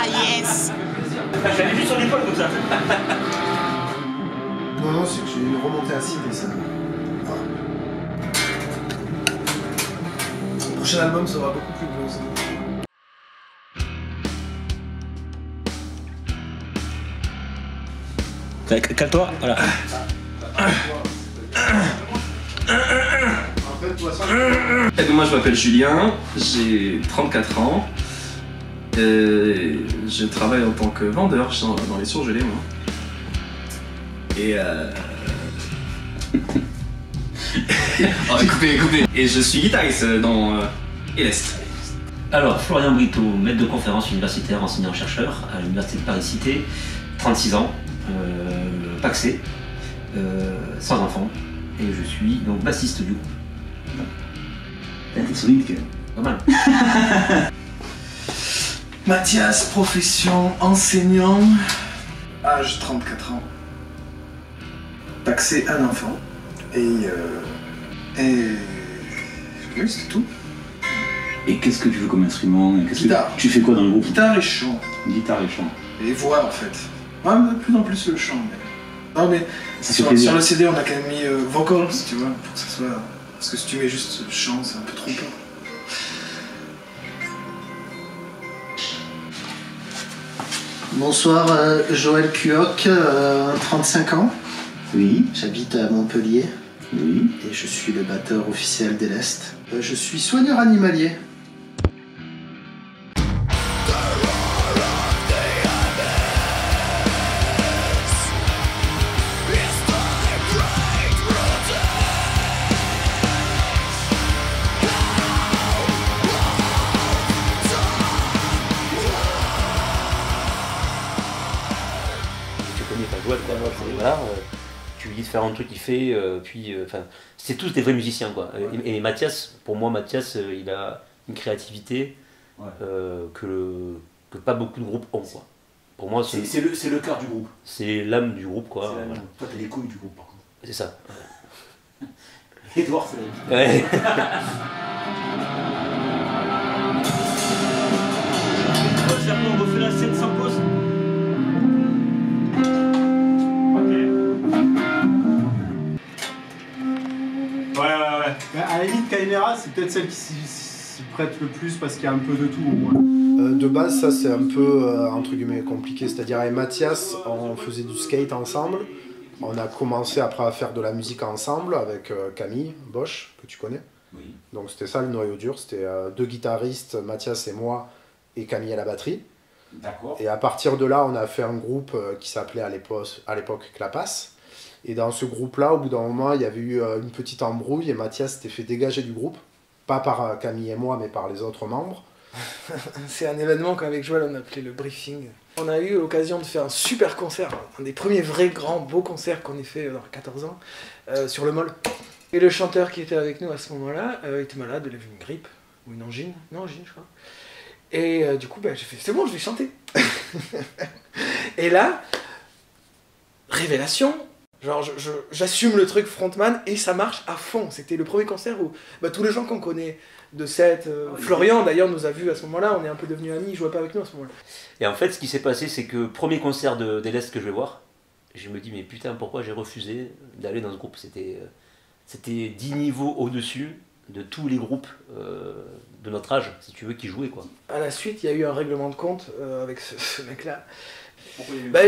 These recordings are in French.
Yes. J'avais vu sur l'épaule comme ça. Non, non, c'est que j'ai remonté acide et ça. Voilà. Le prochain album sera beaucoup plus blues. Cale-toi, voilà. Moi je m'appelle Julien, j'ai 34 ans. Je travaille en tant que vendeur dans les surgelés moi. Et oh, écoutez. Et je suis guitariste dans Elest. Alors, Florian Brito, maître de conférence universitaire, enseignant-chercheur à l'université de Paris-Cité, 36 ans, pacsé, sans enfant, et je suis donc bassiste du groupe. T'es solide quand même. Pas mal. Mathias, profession, enseignant, âge 34 ans, pacsé un enfant, et oui, c'est tout. Et qu'est-ce que tu veux comme instrument? Guitare. Tu fais quoi dans le groupe? Guitare et chant. Guitare et chant. Et voix en fait. Ouais, mais de plus en plus le chant. Mais... Non mais Ça sur, fait plaisir. sur le CD on a quand même mis vocals, tu vois, pour que ça soit... Parce que si tu mets juste chant, c'est un peu trop plat. Bonsoir, Joël Cuoc, 35 ans. Oui. J'habite à Montpellier. Oui. Et je suis le batteur officiel d'Elest. Je suis soigneur animalier. Tu connais pas Joël, quoi. Voilà, tu lui dis de faire un truc, il fait, enfin, c'est tous des vrais musiciens, quoi. Et Mathias, pour moi, Mathias, il a une créativité que pas beaucoup de groupes ont, quoi. Pour moi, C'est le cœur du groupe. c'est l'âme du groupe, quoi. Voilà. Voilà. Toi, t'as les couilles du groupe par contre. C'est ça. Edouard, c'est la vie. Ouais. On refait la scène sans pause. Ok. Ouais. Bah, à la limite, Chimera, c'est peut-être celle qui s'y prête le plus parce qu'il y a un peu de tout au moins. De base, ça c'est un peu entre guillemets compliqué. C'est-à-dire avec Mathias, on faisait du skate ensemble. On a commencé après à faire de la musique ensemble avec Camille Bosch, que tu connais. Oui. Donc c'était ça le noyau dur. C'était deux guitaristes, Mathias et moi, et Camille à la batterie. D'accord. Et à partir de là, on a fait un groupe qui s'appelait à l'époque Clapas. Et dans ce groupe-là, au bout d'un moment, il y avait eu une petite embrouille et Mathias s'était fait dégager du groupe. Pas par Camille et moi, mais par les autres membres. C'est un événement qu'avec Joël on appelait le briefing. On a eu l'occasion de faire un super concert, un des premiers vrais grands beaux concerts qu'on ait fait dans 14 ans, sur le Mall. Et le chanteur qui était avec nous à ce moment-là était malade, il avait une grippe, ou une angine, je crois. Et du coup, j'ai fait, c'est bon, je vais chanter. Et là, révélation, genre j'assume le truc frontman et ça marche à fond. C'était le premier concert où tous les gens qu'on connaît de cette... Florian d'ailleurs nous a vus à ce moment-là, on est un peu devenus amis, il jouait pas avec nous à ce moment-là. Et en fait, ce qui s'est passé, c'est que premier concert d'Elest que je vais voir, je me dis, mais putain, pourquoi j'ai refusé d'aller dans ce groupe? C'était 10 niveaux au-dessus de tous les groupes de notre âge, si tu veux, qui jouaient, quoi. À la suite, il y a eu un règlement de compte avec ce mec-là.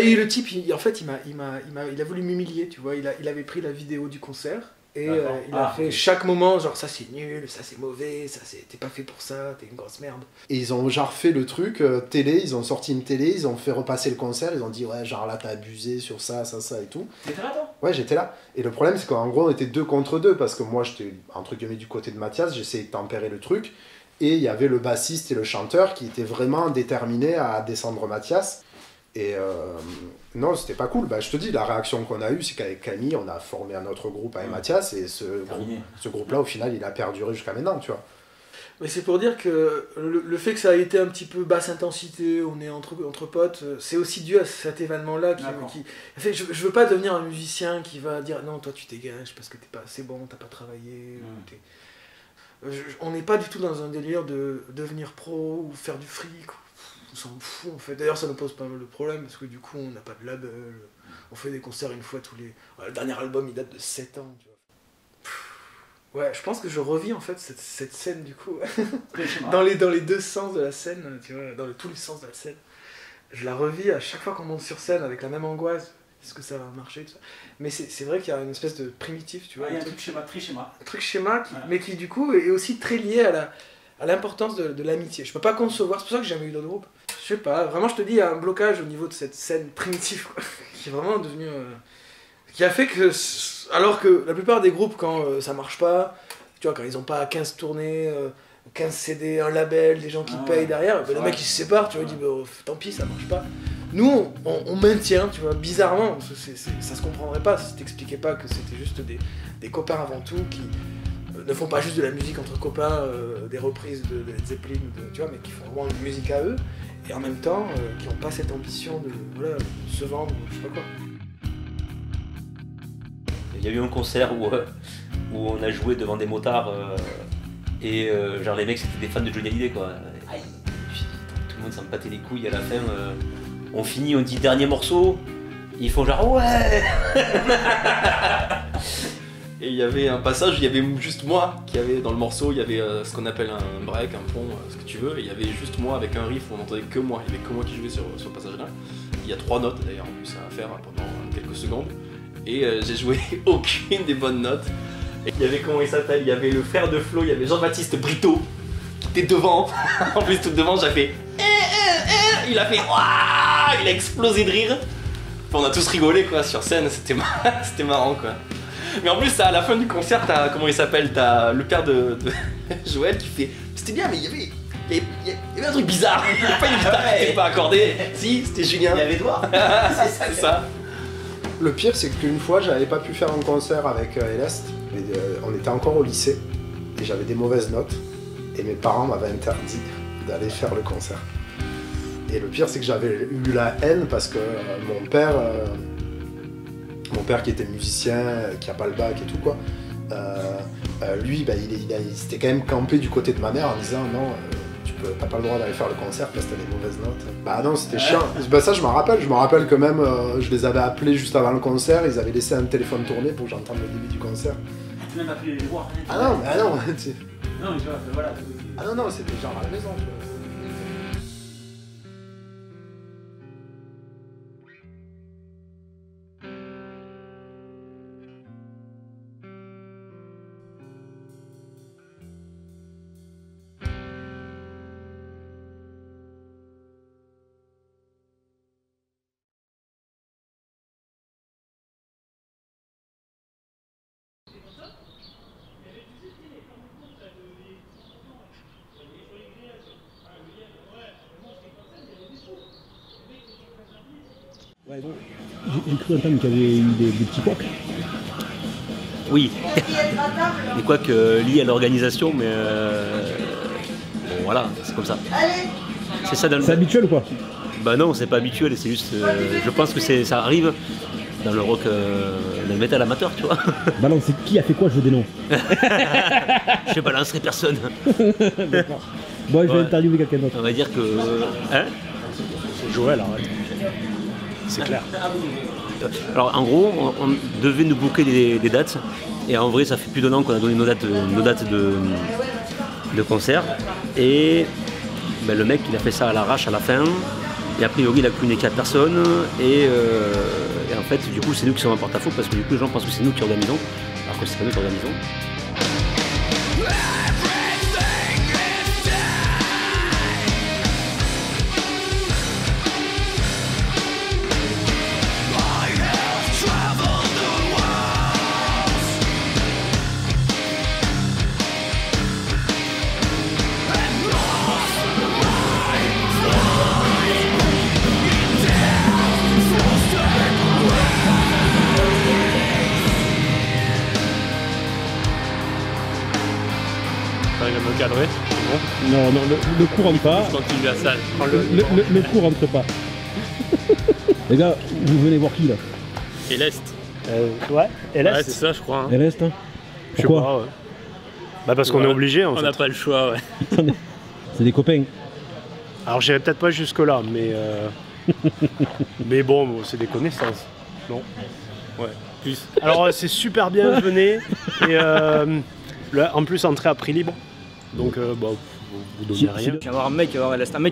Et le type, il a voulu m'humilier, tu vois. Il avait pris la vidéo du concert et il a fait chaque moment, genre ça c'est nul, ça c'est mauvais, ça t'es pas fait pour ça, t'es une grosse merde. Et ils ont genre fait le truc télé, ils ont sorti une télé, ils ont fait repasser le concert, ils ont dit ouais genre là t'as abusé sur ça et tout. T'étais là toi? Ouais, j'étais là. Et le problème c'est qu'en gros on était 2 contre 2 parce que moi j'étais entre guillemets du côté de Mathias, j'essayais de tempérer le truc et il y avait le bassiste et le chanteur qui étaient vraiment déterminés à descendre Mathias. Et non, c'était pas cool. Je te dis, la réaction qu'on a eue, c'est qu'avec Camille, on a formé un autre groupe avec Mathias, et ce groupe-là, au final, il a perduré jusqu'à maintenant, tu vois. Mais c'est pour dire que le fait que ça a été un petit peu basse intensité, on est entre potes, c'est aussi dû à cet événement-là qui en fait, je veux pas devenir un musicien qui va dire non, toi tu dégages parce que t'es pas assez bon, t'as pas travaillé. On n'est pas du tout dans un délire de devenir pro ou faire du fric. On s'en fout en fait. D'ailleurs, ça nous pose pas mal de problèmes parce que du coup, on n'a pas de label. On fait des concerts une fois tous les. Le dernier album, il date de 7 ans. Tu vois. Ouais, je pense que je revis en fait cette scène du coup. dans les deux sens de la scène, tu vois, dans tous les sens de la scène. Je la revis à chaque fois qu'on monte sur scène avec la même angoisse. Est-ce que ça va marcher, tout ça. Mais c'est vrai qu'il y a une espèce de primitif, tu vois. Il y a un truc schéma, tri-schéma. Un truc schéma, mais qui du coup est aussi très lié à l'importance de l'amitié. Je peux pas concevoir, c'est pour ça que j'ai jamais eu d'autres groupes. Je sais pas, vraiment je te dis, il y a un blocage au niveau de cette scène primitive, quoi, qui est vraiment devenu... qui a fait que, alors que la plupart des groupes, quand ça marche pas, tu vois, quand ils ont pas 15 tournées, 15 CD, un label, des gens qui payent derrière, le mec il se sépare, tu vois, il dit, bah, tant pis, ça marche pas. Nous, on maintient, tu vois, bizarrement, ça se comprendrait pas si t'expliquais pas que c'était juste des copains avant tout qui ne font pas juste de la musique entre copains, des reprises de Led Zeppelin, tu vois, mais qui font vraiment une musique à eux, et en même temps, qui n'ont pas cette ambition de se vendre, je sais pas quoi. Il y a eu un concert où on a joué devant des motards et genre les mecs c'était des fans de Johnny Hallyday quoi. Et puis, tout le monde s'en battait les couilles à la fin. On finit, on dit dernier morceau, ils font genre ouais. Et il y avait un passage où il y avait juste moi qui avait dans le morceau, il y avait ce qu'on appelle un break, un pont, ce que tu veux, et il y avait juste moi avec un riff où on entendait que moi, il y avait que moi qui jouais sur ce passage-là. Il y a 3 notes d'ailleurs en plus à faire pendant quelques secondes, et j'ai joué aucune des bonnes notes. Et il y avait comment il s'appelle, il y avait le frère de Flo, il y avait Jean-Baptiste Brito qui était devant, en plus tout devant, j'ai fait il a fait waouh, il a explosé de rire. Enfin, on a tous rigolé quoi sur scène, c'était marrant quoi. Mais en plus, à la fin du concert, t'as, comment il s'appelle, t'as le père de Joël qui fait c'était bien, mais il y avait un truc bizarre. Il n'y avait pas une guitare qui n'était pas accordée. Si, c'était Julien. Il y avait Edouard. C'est ça. Le pire, c'est qu'une fois, j'avais pas pu faire un concert avec Elest. On était encore au lycée et j'avais des mauvaises notes. Et mes parents m'avaient interdit d'aller faire le concert. Et le pire, c'est que j'avais eu la haine parce que mon père qui était musicien, qui a pas le bac et tout quoi, lui, il s'était quand même campé du côté de ma mère en disant non, t'as pas le droit d'aller faire le concert parce que t'as des mauvaises notes. Bah non, c'était chiant. Bah ça, je m'en rappelle que même, je les avais appelés juste avant le concert, ils avaient laissé un téléphone tourner pour que j'entende le début du concert. Tu viens d'appeler les voir. Ah non, Non, mais tu vois, voilà. Ah non, c'était genre à la maison. Tu vois. Ouais, donc, j'ai cru entendre qu'il y avait eu des petits couacs. Oui, des couacs liés à l'organisation, mais bon voilà, c'est comme ça. C'est ça dans le... C'est habituel ou quoi? Bah non, c'est pas habituel, c'est juste, je pense que ça arrive dans le rock, dans le métal amateur, tu vois. Balance, c'est qui a fait quoi, je veux des noms. Je balancerai personne. D'accord. Bon, je vais interviewer quelqu'un d'autre. On va dire que... Hein? C'est Joël, arrête. C'est clair. Alors en gros, on devait nous booker des dates, et en vrai ça fait plus d'un an qu'on a donné nos dates de concert, et ben, le mec il a fait ça à l'arrache à la fin, et a priori il a communiqué à personne, et en fait du coup c'est nous qui sommes en porte-à-faux, parce que du coup les gens pensent que c'est nous qui organisons, alors que c'est pas nous qui organisons. T'arrives à me cadrer, c'est bon. Non, le coup rentre pas. Je continue la salle. Le coup rentre pas. Les gars, vous venez voir qui là? Et l'Est. Ouais, Ouais, c'est ça, je crois. Hein. Et l'Est, hein? Je sais Pourquoi? pas, ouais. Bah parce qu'on est obligé en fait. On n'a pas le choix, ouais. C'est des copains. Alors j'irai peut-être pas jusque là, mais bon, c'est des connaissances. Non. Ouais, plus. Alors c'est super bien, venez. Et en plus entrée à prix libre. Donc bon, vous donnez rien. Je viens voir un mec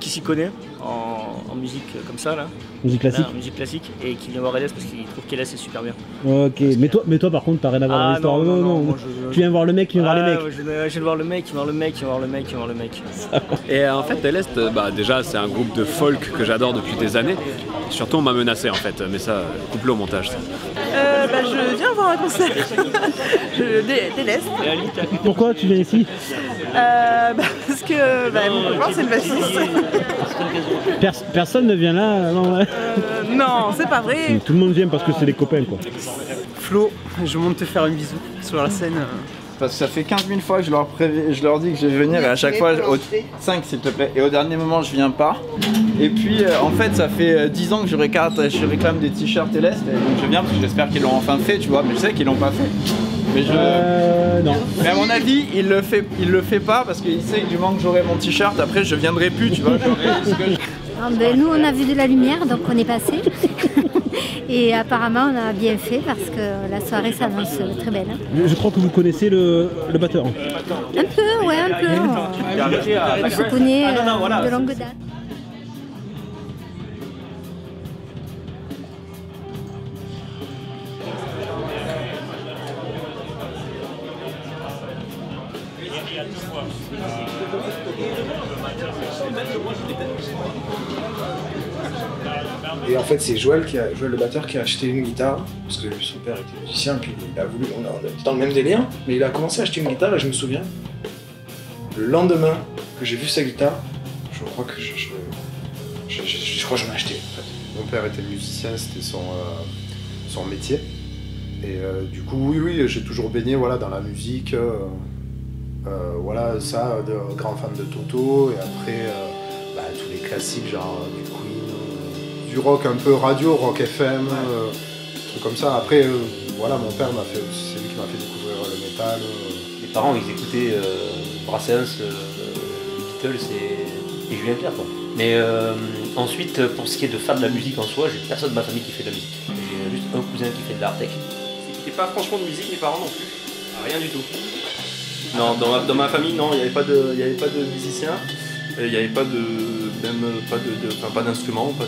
qui s'y connaît en musique comme ça là. Musique classique. En musique classique et qui vient voir LS parce qu'il trouve qu'LS est super bien. Ok, mais toi par contre t'as rien à voir dans l'histoire. Non. Tu viens voir le mec, Je viens voir le mec, il vient voir le mec. Et en fait, Elest, déjà, c'est un groupe de folk que j'adore depuis des années. Surtout, on m'a menacé en fait, mais ça, coupe-le au montage. Ça. Je viens voir un concert d'Elest. Pourquoi tu viens ici? Parce que mon copain c'est le bassiste. Personne ne vient là, non? Ouais. Non, c'est pas vrai. Tout le monde vient parce que c'est des copains quoi. Flo, je monte te faire une bisou sur la scène. Parce que ça fait 15 000 fois que je leur dis que je vais venir et à chaque fois, 5 s'il te plaît, et au dernier moment je viens pas. Et puis en fait ça fait 10 ans que je réclame des t-shirts et l'Est, et donc je viens parce que j'espère qu'ils l'ont enfin fait, tu vois, mais je sais qu'ils l'ont pas fait. Mais non. Mais à mon avis, il le fait pas parce qu'il sait que du moment que j'aurai mon t-shirt, après je viendrai plus, tu vois. Nous on a vu de la lumière donc on est passé. Et apparemment on a bien fait parce que la soirée s'annonce très belle. Je crois que vous connaissez le batteur. Un peu, ouais, un peu. On se connaît de longue date. Et en fait, c'est Joël le batteur qui a acheté une guitare, parce que son père était musicien, puis il a voulu, on était dans le même délire, mais il a commencé à acheter une guitare et je me souviens, le lendemain que j'ai vu sa guitare, je crois que j'en ai acheté en fait. Mon père était musicien, c'était son métier. Et du coup, oui, j'ai toujours baigné dans la musique. De grand fan de Toto, et après tous les classiques, genre du Queen, du rock un peu radio, rock FM, trucs comme ça. Après, mon père c'est lui qui m'a fait découvrir le métal. Les parents, ils écoutaient Brassens, les Beatles et Julien Clerc, quoi. Mais ensuite, pour ce qui est de faire de la musique en soi, j'ai personne de ma famille qui fait de la musique. J'ai juste un cousin qui fait de l'art tech. C'est qu'il pas franchement de musique, mes parents non plus. Rien du tout. Non, dans ma famille, non, il n'y avait pas de musiciens, il n'y avait pas d'instruments, pas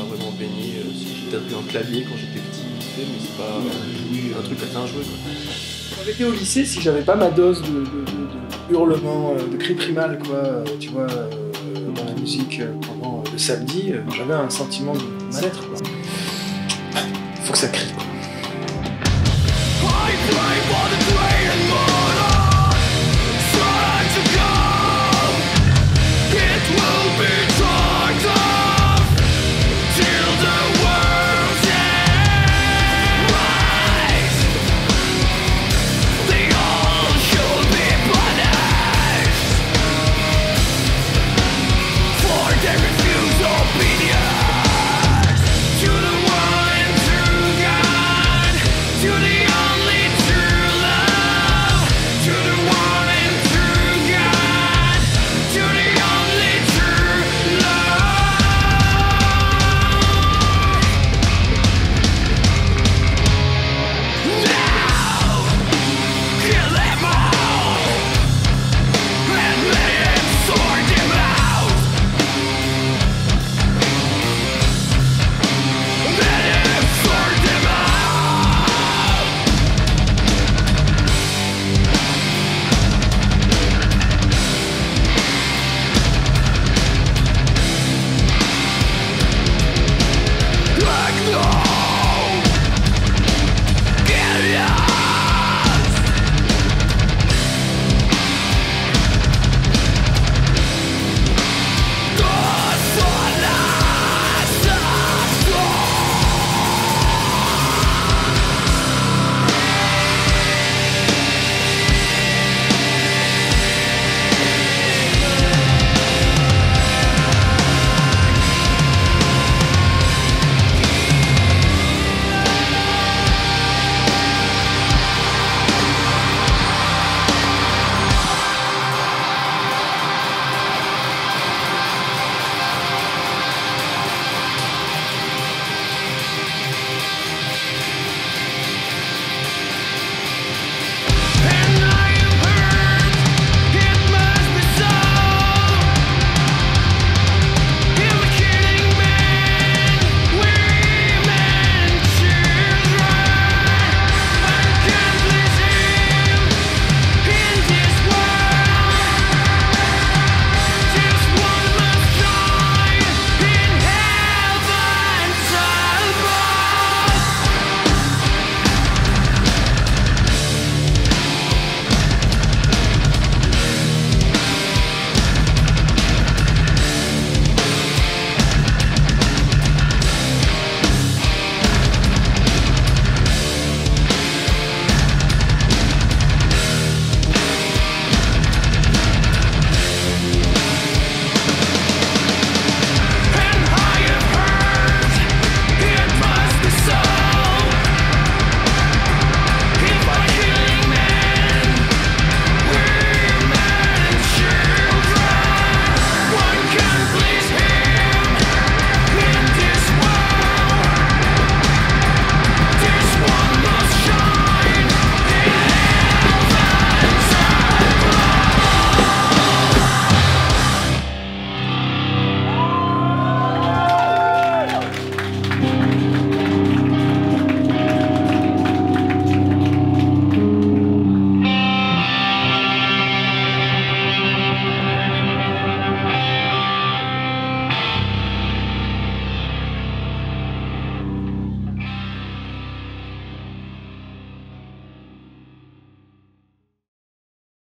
vraiment baigné. Si j'ai peut-être eu un clavier quand j'étais petit, mais c'est pas un truc à bien jouer. Quand j'étais au lycée, si j'avais pas ma dose de hurlements, de cris primal, quoi, tu vois, dans la musique pendant le samedi, j'avais un sentiment de mal-être, quoi. Faut que ça crie, quoi.